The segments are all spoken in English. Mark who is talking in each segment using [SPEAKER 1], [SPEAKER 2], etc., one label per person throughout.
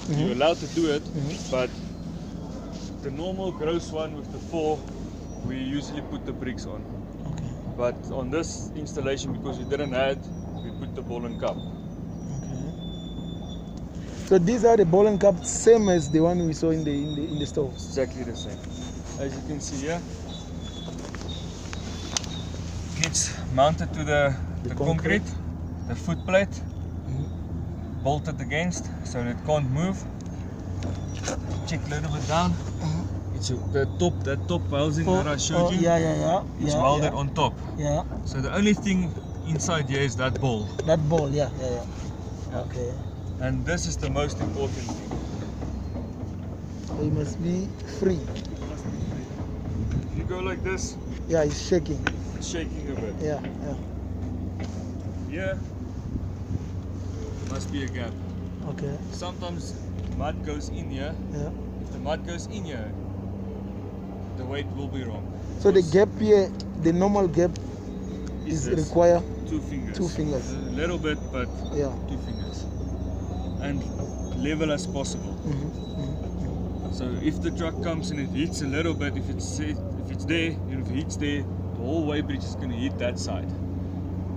[SPEAKER 1] you're allowed to do it, but the normal gross one with the 4, we usually put the bricks on.
[SPEAKER 2] Okay.
[SPEAKER 1] But on this installation, because we didn't have, we put the ball and cup.
[SPEAKER 2] Okay. So these are the ball and cup, same as the one we saw in the store.
[SPEAKER 1] Exactly the same. As you can see here, it's mounted to the concrete, the foot plate, bolted against so that it can't move. Check a little bit down. It's that top housing that I showed you. It's welded on top.
[SPEAKER 2] Yeah.
[SPEAKER 1] So the only thing inside here is that ball.
[SPEAKER 2] That ball, yeah. Okay.
[SPEAKER 1] And this is the most important thing.
[SPEAKER 2] So it must be free.
[SPEAKER 1] If you go like this,
[SPEAKER 2] yeah, it's shaking.
[SPEAKER 1] It's shaking a bit.
[SPEAKER 2] Yeah.
[SPEAKER 1] Here must be a gap.
[SPEAKER 2] Okay.
[SPEAKER 1] Sometimes mud goes in here.
[SPEAKER 2] Yeah.
[SPEAKER 1] If the mud goes in here, the weight will be wrong.
[SPEAKER 2] So the gap here, the normal gap is require
[SPEAKER 1] 2 fingers.
[SPEAKER 2] 2 fingers.
[SPEAKER 1] A little bit, but
[SPEAKER 2] yeah.
[SPEAKER 1] 2 fingers. And level as possible. So if the truck comes and it hits a little bit, if it's there, if it hits there, the whole weighbridge is going to hit that side,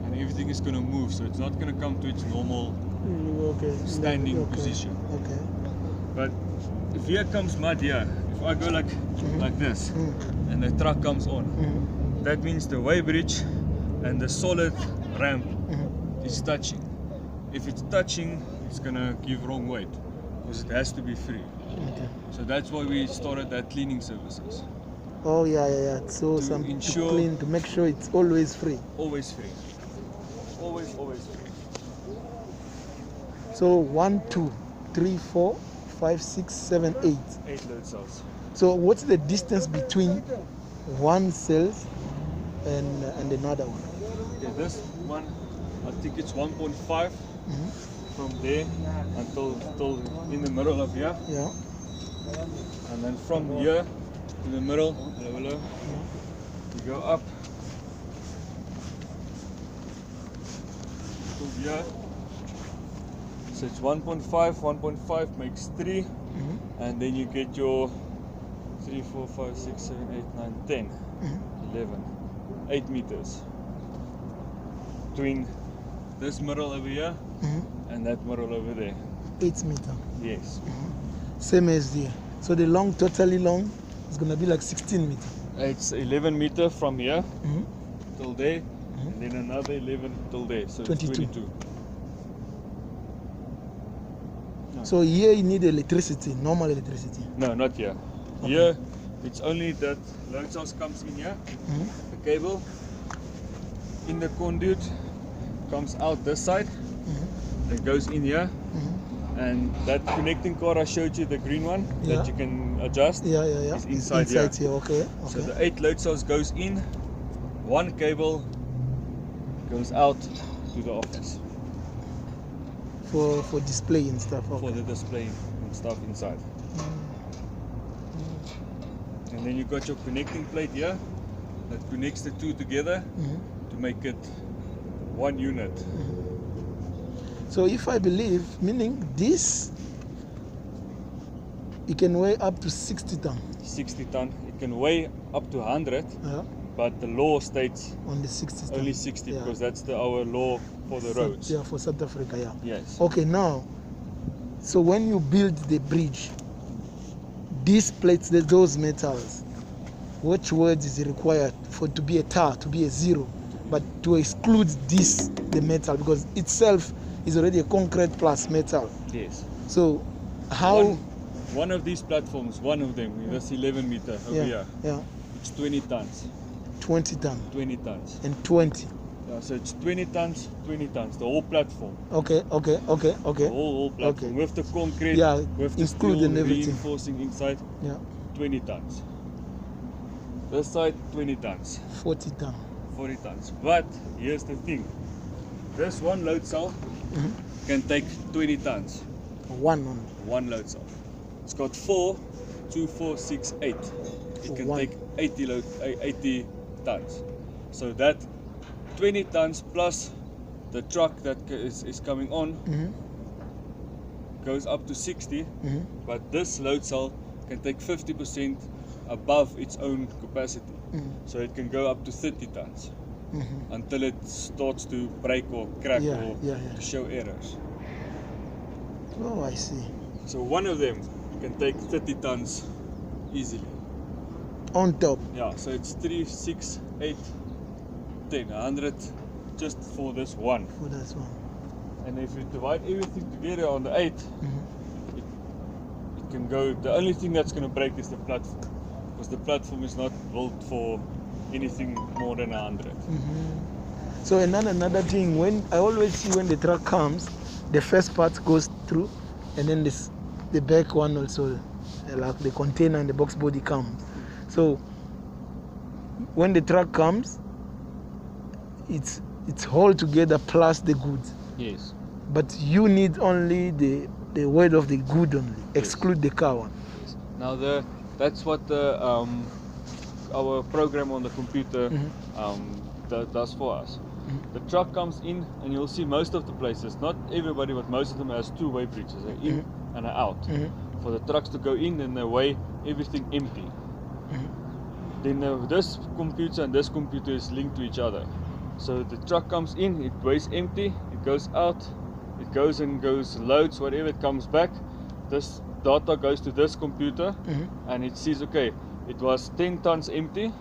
[SPEAKER 1] and everything is going to move. So it's not going to come to its normal standing position.
[SPEAKER 2] Okay.
[SPEAKER 1] But if here comes mud here, if I go like this, and the truck comes on, that means the weighbridge and the solid ramp is touching. If it's touching, it's gonna give wrong weight because it has to be free.
[SPEAKER 2] Okay.
[SPEAKER 1] So that's why we started that cleaning services.
[SPEAKER 2] Oh yeah. So to clean, to make sure it's always free.
[SPEAKER 1] Always free. Always free.
[SPEAKER 2] So 1, 2, 3, 4, 5, 6, 7, 8.
[SPEAKER 1] 8 load cells.
[SPEAKER 2] So what's the distance between one cell and another one?
[SPEAKER 1] Okay, this one, I think it's 1.5 from there until in the middle of here.
[SPEAKER 2] Yeah.
[SPEAKER 1] And then from here to the middle, you go up to here. So it's 1.5 makes 3, and then you get your 3, 4, 5, 6, 7, 8, 9, 10, 11, 8 meters between this middle over here and that middle over there.
[SPEAKER 2] 8 meters.
[SPEAKER 1] Yes.
[SPEAKER 2] Same as there. So the long, totally long, is gonna be like 16 meters.
[SPEAKER 1] It's 11 meters from here till there, and then another 11 till there. So 22. It's 22. No.
[SPEAKER 2] So here you need electricity, normal electricity.
[SPEAKER 1] No, not here. Okay. Here, it's only that load source comes in here, the cable in the conduit comes out this side, it goes in here, and that connecting cord I showed you, the green one that you can adjust, is inside here.
[SPEAKER 2] Okay.
[SPEAKER 1] So the 8 load cells goes in, one cable goes out to the office.
[SPEAKER 2] For display and stuff. Okay.
[SPEAKER 1] For the display and stuff inside. And then you got your connecting plate here that connects the two together to make it one unit.
[SPEAKER 2] So if I believe, meaning this, it can weigh up to 60 ton.
[SPEAKER 1] 60 ton. It can weigh up to 100, but the law states
[SPEAKER 2] on the 60 ton.
[SPEAKER 1] Only 60 because that's our law for the roads.
[SPEAKER 2] Yeah, for South Africa, yeah.
[SPEAKER 1] Yes.
[SPEAKER 2] Okay, now, so when you build the bridge, these plates, those metals, which words is required for to be a tar, to be a zero, but to exclude this, the metal, because itself is already a concrete plus metal.
[SPEAKER 1] Yes.
[SPEAKER 2] So how...
[SPEAKER 1] One of these platforms, one of them, that's 11 meter over here.
[SPEAKER 2] Yeah.
[SPEAKER 1] It's 20 tons.
[SPEAKER 2] 20 tons.
[SPEAKER 1] 20 tons.
[SPEAKER 2] And 20.
[SPEAKER 1] Yeah, so it's 20 tons, 20 tons, the whole platform.
[SPEAKER 2] Okay.
[SPEAKER 1] The whole platform with the concrete, with the steel reinforcing inside.
[SPEAKER 2] Yeah.
[SPEAKER 1] 20 tons. This side, 20 tons.
[SPEAKER 2] 40 tons.
[SPEAKER 1] 40 tons. But here's the thing. This one load cell can take 20 tons.
[SPEAKER 2] One
[SPEAKER 1] load cell. It's got 4, 2, 4, 6, 8. It can take 80 tons. So that 20 tons plus the truck that is coming on goes up to 60, but this load cell can take 50% above its own capacity. So it can go up to 30 tons until it starts to break or crack or to show errors.
[SPEAKER 2] Oh, I see.
[SPEAKER 1] So one of them can take 30 tons easily.
[SPEAKER 2] On top.
[SPEAKER 1] Yeah, so it's 3, 6, 8, 10, 100 just for this one.
[SPEAKER 2] For this one.
[SPEAKER 1] And if you divide everything together on the 8, it can go. The only thing that's going to break is the platform, because the platform is not built for anything more than 100.
[SPEAKER 2] So another thing, when I always see when the truck comes, the first part goes through, and then the back one also, like the container and the box body comes. So when the truck comes, it's all together plus the goods.
[SPEAKER 1] Yes.
[SPEAKER 2] But you need only the weight of the good only, exclude the car one.
[SPEAKER 1] Yes. Now that's what the our program on the computer does for us. The truck comes in, and you'll see most of the places, not everybody, but most of them has two weigh bridges, an in and an out. For the trucks to go in, and they weigh everything empty. Then this computer and this computer is linked to each other. So the truck comes in, it weighs empty, it goes out, it goes loads, whatever, it comes back. This data goes to this computer, and it sees, okay, it was 10 tons empty,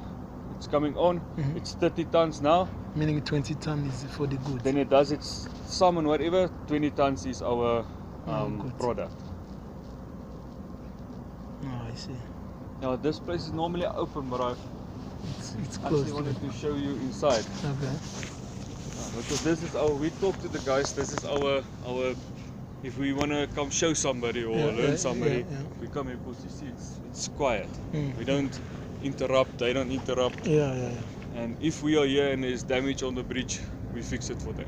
[SPEAKER 1] it's coming on, it's 30 tons now.
[SPEAKER 2] Meaning 20 tons is for the goods.
[SPEAKER 1] Then it does its sum and whatever, 20 tons is our product.
[SPEAKER 2] Oh, I see.
[SPEAKER 1] Now this place is normally open, but
[SPEAKER 2] It's
[SPEAKER 1] I
[SPEAKER 2] closed.
[SPEAKER 1] actually wanted to show you inside.
[SPEAKER 2] Okay.
[SPEAKER 1] Because this is we talk to the guys, this is our if we want to come show somebody or learn somebody, we come here because you see it's quiet. We don't interrupt, they don't interrupt. And if we are here and there's damage on the bridge, we fix it for them.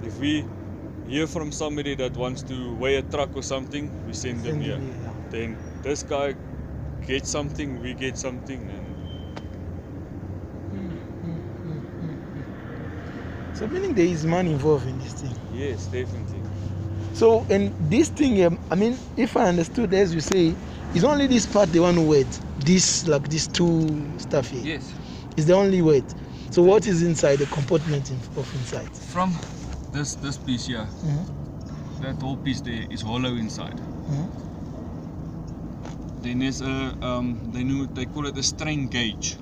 [SPEAKER 1] If we hear from somebody that wants to weigh a truck or something, we send them here. Then this guy gets something, we get something. And
[SPEAKER 2] so meaning there is money involved in this thing.
[SPEAKER 1] yes, definitely.
[SPEAKER 2] So, and this thing, I mean, if I understood, as you say, it's only this part the one who weight. This, like these two stuff here.
[SPEAKER 1] Yes.
[SPEAKER 2] Is the only weight. So what is inside the compartment of inside?
[SPEAKER 1] From this piece here, that whole piece there is hollow inside. Then there's a they call it a strain gauge.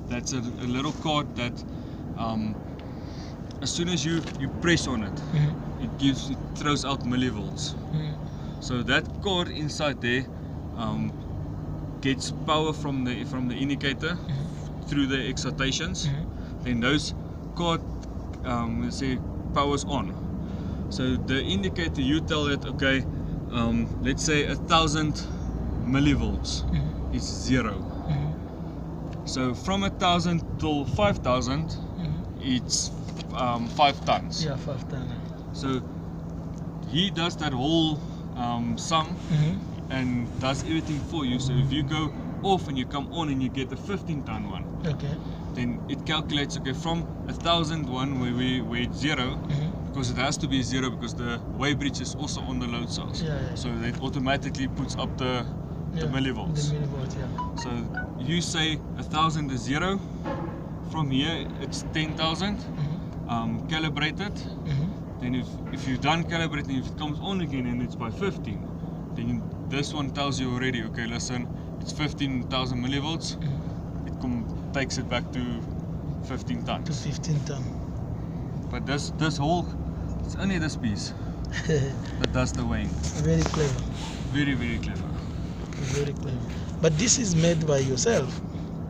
[SPEAKER 1] That's a little card that as soon as you press on it, it throws out millivolts. So that cord inside there gets power from the indicator through the excitations. Then those cord let's say powers on. So the indicator, you tell it, okay, let's say 1,000 millivolts is 0. So from 1,000 till 5,000, it's 5 tons.
[SPEAKER 2] Yeah, 5 tons.
[SPEAKER 1] So he does that whole sum and does everything for you. So if you go off and you come on and you get the 15-ton one,
[SPEAKER 2] okay,
[SPEAKER 1] then it calculates, okay, from 1,000 one where it's 0, because it has to be 0 because the weighbridge is also on the load cells. So it automatically puts up the millivolts.
[SPEAKER 2] The millivolts, yeah.
[SPEAKER 1] So you say 1,000 is 0. From here it's 10,000 calibrated. Then if you've done calibrating, if it comes on again and it's by 15, then this one tells you already, okay, listen, it's 15,000 millivolts. It takes it back to 15 tons.
[SPEAKER 2] To 15 tons.
[SPEAKER 1] But this whole, it's only this piece that does the weighing.
[SPEAKER 2] Very clever.
[SPEAKER 1] Very, very clever.
[SPEAKER 2] Very clever. But this is made by yourself,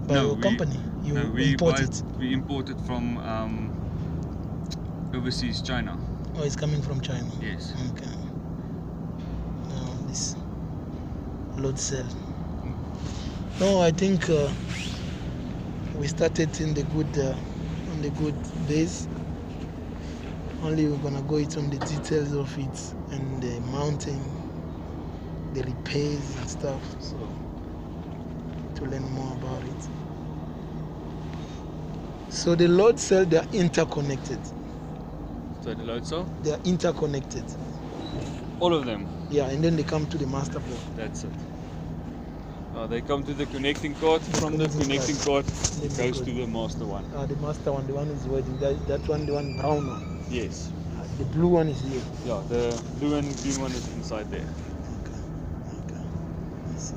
[SPEAKER 2] by your company. You import it.
[SPEAKER 1] We import it from overseas, China.
[SPEAKER 2] Oh, it's coming from China.
[SPEAKER 1] Yes.
[SPEAKER 2] Okay. Now this load cell. No, I think we started in the good on the good base. Only we're gonna go it on the details of it and the mounting, the repairs and stuff. So to learn more about it. So the load cell, they are interconnected.
[SPEAKER 1] So the load cell?
[SPEAKER 2] They are interconnected.
[SPEAKER 1] All of them.
[SPEAKER 2] Yeah, and then they come to the master board.
[SPEAKER 1] That's it. They come to the connecting card. From the connecting card, it goes to the master one.
[SPEAKER 2] The master one, the one is waiting. That one, the one brown one.
[SPEAKER 1] Yes.
[SPEAKER 2] The blue one is here.
[SPEAKER 1] Yeah, the blue and green one is inside there.
[SPEAKER 2] Okay. I see.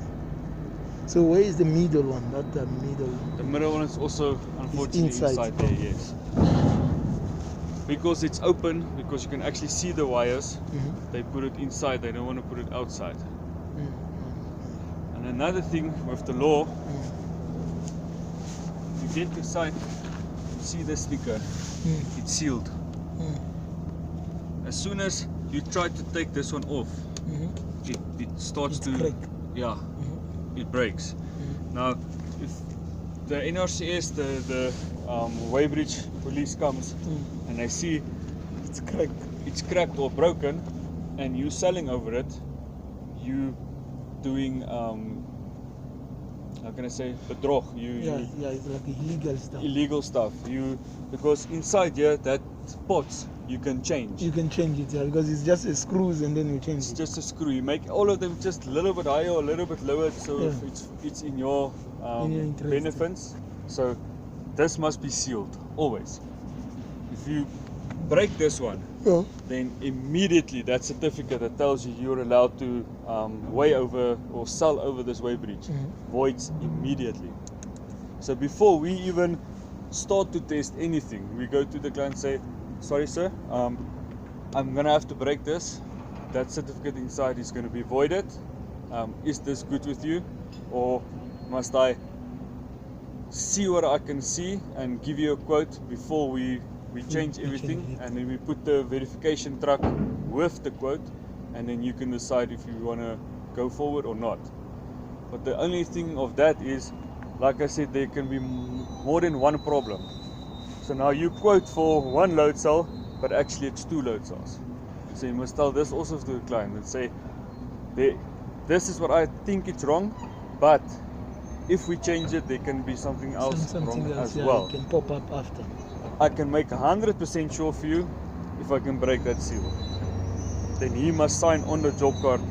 [SPEAKER 2] So where is the middle one? Not the middle one.
[SPEAKER 1] The middle one is also unfortunately inside there. Yes. Because it's open, because you can actually see the wires. They put it inside. They don't want to put it outside. And another thing with the law, you get to site, you see the sticker, it's sealed. As soon as you try to take this one off, it starts to
[SPEAKER 2] crack.
[SPEAKER 1] Yeah, it breaks. Now, if the NRCS, the weighbridge police comes and they see it's cracked or broken, and you selling over it, you doing how can I say, bedrog.
[SPEAKER 2] It's like illegal stuff.
[SPEAKER 1] Illegal stuff. Because inside here, that pots you can change.
[SPEAKER 2] You can change it, yeah, because it's just a screws and then you change
[SPEAKER 1] It's
[SPEAKER 2] it.
[SPEAKER 1] just a screw. You make all of them just a little bit higher or a little bit lower, so
[SPEAKER 2] Yeah.
[SPEAKER 1] it's in your
[SPEAKER 2] interest.
[SPEAKER 1] benefits. So this must be sealed always. If you break this one, then immediately that certificate that tells you you're allowed to weigh over or sell over this weighbridge voids immediately. So before we even start to test anything, we go to the client and say, sorry sir, I'm gonna have to break this. That certificate inside is going to be voided. Is this good with you, or must I see what I can see and give you a quote before we change everything, and then we put the verification truck with the quote, and then you can decide if you want to go forward or not. But the only thing of that is, like I said, there can be more than one problem. So now you quote for one load cell, but actually it's 2 load cells. So you must tell this also to the client and say, this is what I think it's wrong, but if we change it, there can be something else wrong as well.
[SPEAKER 2] It can pop up after.
[SPEAKER 1] I can make 100% sure for you if I can break that seal. Then he must sign on the job card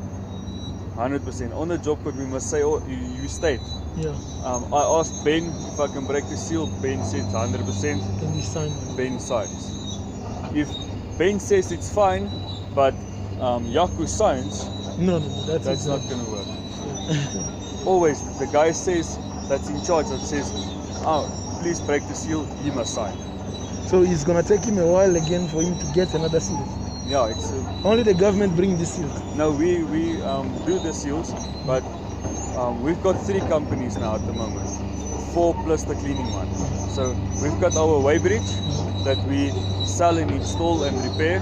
[SPEAKER 1] 100%. On the job card we must say, oh, you state.
[SPEAKER 2] Yeah.
[SPEAKER 1] I asked Ben if I can break the seal. Ben said 100%.
[SPEAKER 2] Can you sign on it?
[SPEAKER 1] Ben signs. If Ben says it's fine, but Jaco signs,
[SPEAKER 2] no,
[SPEAKER 1] that's not going to work. Always, the guy says that's in charge that says, oh, please break the seal, he must sign.
[SPEAKER 2] So it's gonna take him a while again for him to get another seal.
[SPEAKER 1] Yeah, it's
[SPEAKER 2] only the government bring the seals.
[SPEAKER 1] No, we do the seals, but we've got 3 companies now at the moment, 4 plus the cleaning one. So we've got our weighbridge that we sell and install and repair.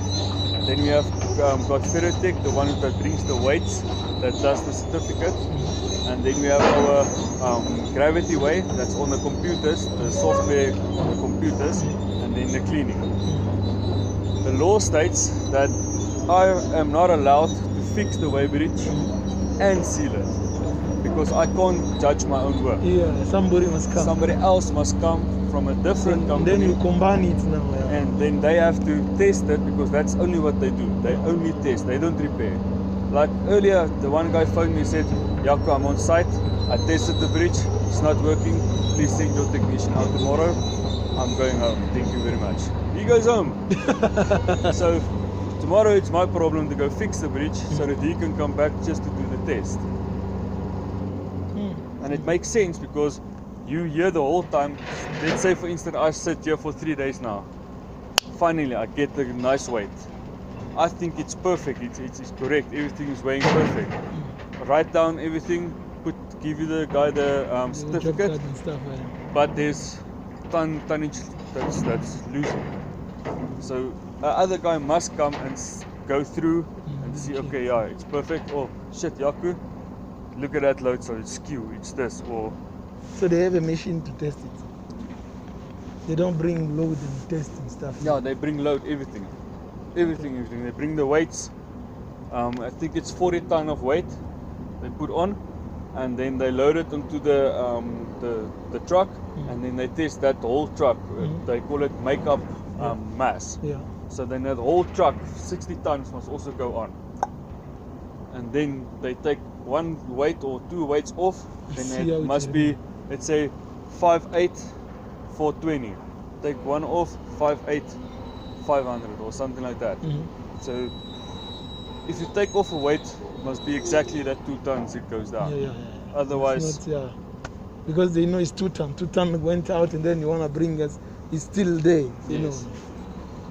[SPEAKER 1] Then we have got Ferrotech, the one that brings the weights, that does the certificate. And then we have our gravity weigh, that's on the computers, the software on the computers, and then the cleaning. The law states that I am not allowed to fix the weighbridge and seal it, because I can't judge my own work.
[SPEAKER 2] Yeah, somebody must come.
[SPEAKER 1] Somebody else must come from a different company.
[SPEAKER 2] And then you combine it now. Yeah.
[SPEAKER 1] And then they have to test it, because that's only what they do. They only test, they don't repair. Like earlier, the one guy phoned me and said, Jaco, I'm on site, I tested the bridge, it's not working, please send your technician out tomorrow. I'm going home, thank you very much. He goes home. So tomorrow it's my problem to go fix the bridge so that he can come back just to do the test. And it makes sense, because you hear the whole time. Let's say for instance I sit here for 3 days now. Finally I get the nice weight. I think it's perfect, it's correct, everything is weighing perfect. Write down everything, give you the guy the certificate,
[SPEAKER 2] and stuff, yeah.
[SPEAKER 1] but there's tonnage that's losing. So the other guy must come and go through and see, okay, yeah, it's perfect. Oh shit, Jaco, look at that load, so it's skew, it's this, or...
[SPEAKER 2] So they have a machine to test it. They don't bring load and test and stuff.
[SPEAKER 1] Yeah, they bring load, everything. Everything. They bring the weights. I think it's 40 ton of weight they put on, and then they load it onto the truck, and then they test that whole truck. They call it make-up mass.
[SPEAKER 2] Yeah.
[SPEAKER 1] So then that whole truck, 60 tons, must also go on. and then they take one weight or two weights off, then
[SPEAKER 2] See how
[SPEAKER 1] it
[SPEAKER 2] it
[SPEAKER 1] must
[SPEAKER 2] will
[SPEAKER 1] be, let's say 5'8", 420. Take one off, 5'8", 500 or something like that. So if you take off a weight, it must be exactly that 2 tons it goes down.
[SPEAKER 2] Yeah.
[SPEAKER 1] Otherwise,
[SPEAKER 2] It's not, because they know it's 2 tons. 2 tons went out, and then you want to bring us, it's still there. You
[SPEAKER 1] yes.
[SPEAKER 2] know.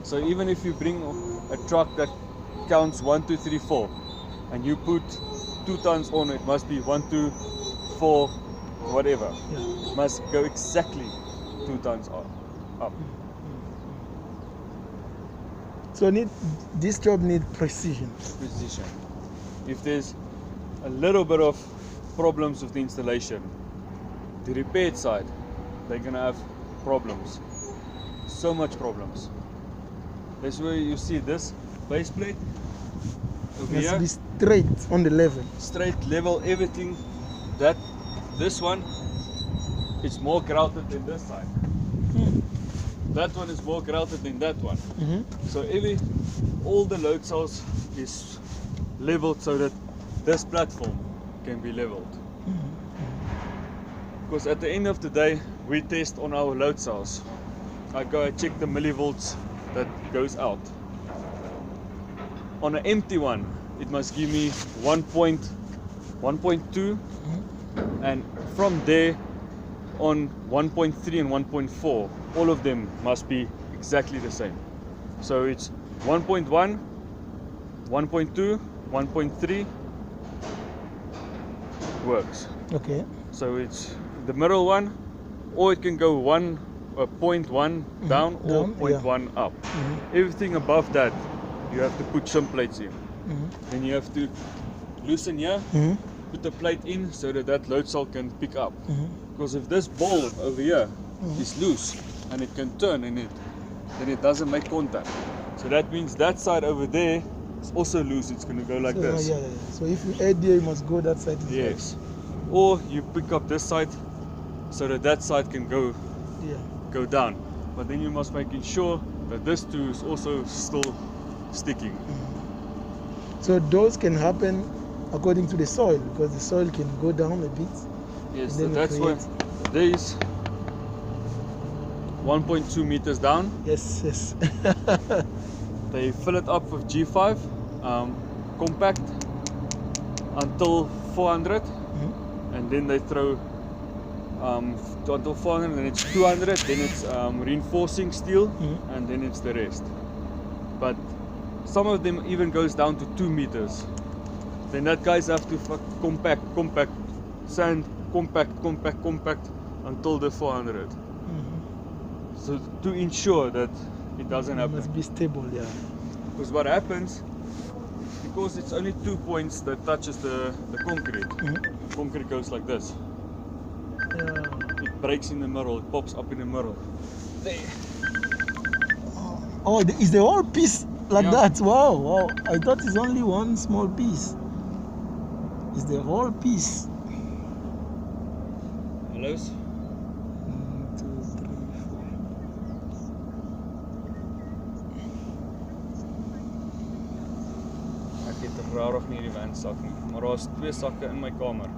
[SPEAKER 1] So even if you bring a truck that counts 1, 2, 3, 4, and you put 2 tons on it, must be 1, 2, 4, whatever.
[SPEAKER 2] Yeah.
[SPEAKER 1] It must go exactly 2 tons up.
[SPEAKER 2] So this job needs precision.
[SPEAKER 1] Precision. If there's a little bit of problems with the installation, the repaired side, they're gonna have problems. So much problems. That's where you see this base plate over
[SPEAKER 2] It
[SPEAKER 1] here.
[SPEAKER 2] must be straight on the level.
[SPEAKER 1] Straight, level, everything. This one is more grouted than this side. That one is more grouted than that one. So all the load cells is leveled so that this platform can be leveled. Because at the end of the day, we test on our load cells. I go and check the millivolts that goes out. On an empty one, it must give me 1.2, and from there on 1.3 and 1.4, all of them must be exactly the same. So it's 1.1, 1.2, 1.3 works.
[SPEAKER 2] Okay.
[SPEAKER 1] So it's the middle one, or it can go 0.1 down or 0.1 up. Everything above that, you have to put some plates in. Then you have to loosen here, put the plate in so that load cell can pick up. Because if this ball over here is loose and it can turn in it, then it doesn't make contact. So that means that side over there is also loose. It's going to go like this.
[SPEAKER 2] So if you add here, you must go that side.
[SPEAKER 1] Yes. Or you pick up this side so that side can go down. But then you must make sure that this too is also still sticking.
[SPEAKER 2] So those can happen according to the soil, because the soil can go down a bit.
[SPEAKER 1] Yes, so that's why there is 1.2 meters down.
[SPEAKER 2] Yes.
[SPEAKER 1] They fill it up with G5 compact until 400, and then they throw until 400, then it's 200, then it's reinforcing steel, and then it's the rest. But some of them even goes down to 2 meters. Then that guys have to compact, sand, compact until the 400. So to ensure that it doesn't happen.
[SPEAKER 2] It must be stable,
[SPEAKER 1] Because what happens, because it's only 2 points that touches the concrete, concrete goes like this. It breaks in the middle, it pops up in the middle. There.
[SPEAKER 2] Oh, is the whole piece like that? Wow. I thought it's only one small piece. It's the whole piece.
[SPEAKER 1] Hello's?
[SPEAKER 2] 1, 2, 3, 4.
[SPEAKER 1] Ek het rarig nie die wandsak nie, maar daar's 2 sakke in my kamer.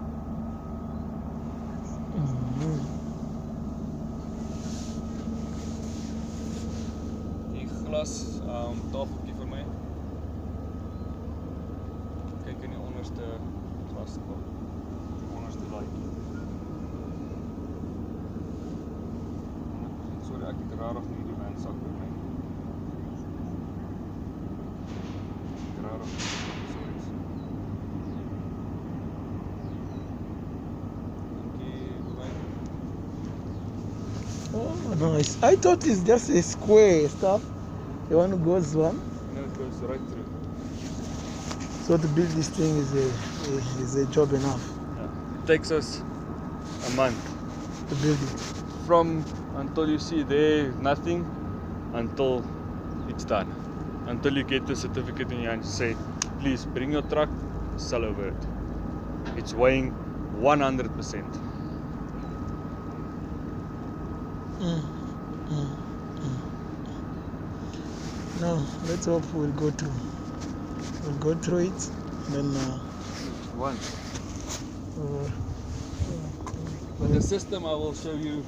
[SPEAKER 1] Die glas tafeltjie vir my. Kyk in die onderste glasbak. Die onderste laaitjie. Sorry, ek het rarig nie die wandsak by my. Rarig.
[SPEAKER 2] Oh, nice. I thought it's just a square stuff. The one goes one.
[SPEAKER 1] No, it goes right through.
[SPEAKER 2] So to build this thing is a job enough.
[SPEAKER 1] Yeah. It takes us a month
[SPEAKER 2] to build it.
[SPEAKER 1] From until you see there nothing until it's done. Until you get the certificate in your hand, say, please bring your truck, sell over it. It's weighing 100%. No, let's hope we'll go through. We'll go through it, and then want.
[SPEAKER 2] Uh,
[SPEAKER 1] But the system I will show you